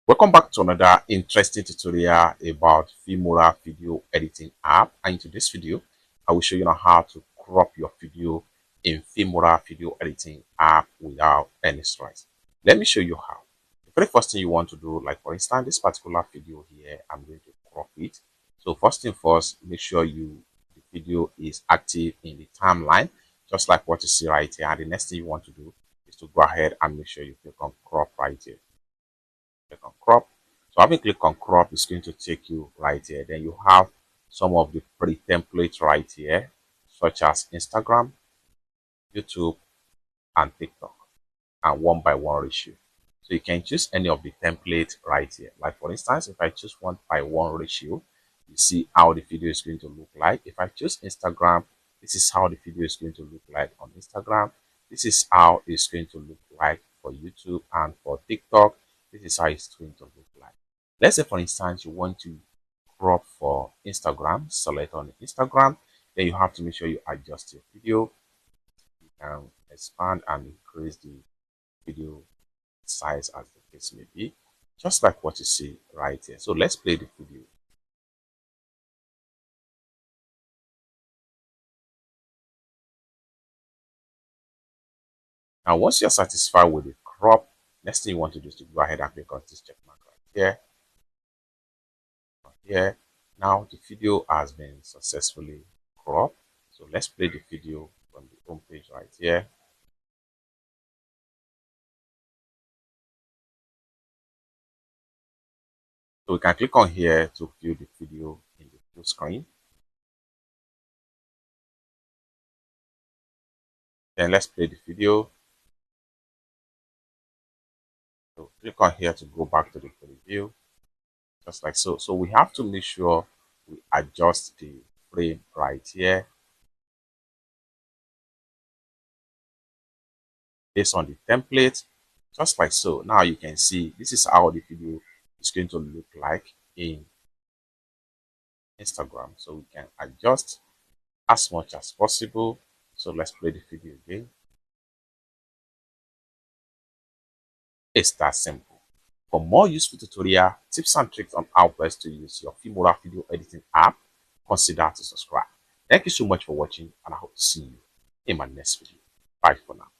Welcome back to another interesting tutorial about Filmora video editing app. And in today's video, I will show you how to crop your video in Filmora video editing app without any stress. Let me show you how. The very first thing you want to do, like for instance, this particular video here, I'm going to crop it. So first thing first, make sure the video is active in the timeline, just like what you see right here. And the next thing you want to do is to go ahead and make sure you click on crop right here. Click on crop. So having clicked on crop is going to take you right here. Then you have some of the pre-templates right here, such as Instagram, YouTube, and TikTok, and 1:1 ratio. So you can choose any of the templates right here. Like for instance, if I choose 1:1 ratio, you see how the video is going to look like. If I choose Instagram, this is how the video is going to look like on Instagram. This is how it's going to look like for YouTube, and for TikTok, this is how it's going to look like. Let's say for instance, you want to crop for Instagram, select on Instagram, then you have to make sure you adjust your video. You can expand and increase the video size as the case may be, just like what you see right here. So let's play the video. Now once you're satisfied with the crop, next thing you want to do is to go ahead and click on this check mark right here. Now the video has been successfully cropped. So let's play the video from the home page right here. So we can click on here to view the video in the full screen. Then let's play the video. So click on here to go back to the preview, just like so. So we have to make sure we adjust the frame right here based on the template, just like so. Now you can see this is how the video is going to look like in Instagram. So we can adjust as much as possible. So let's play the video again. It's that simple. For more useful tutorial, tips and tricks on how best to use your Filmora video editing app, consider to subscribe. Thank you so much for watching, and I hope to see you in my next video. Bye for now.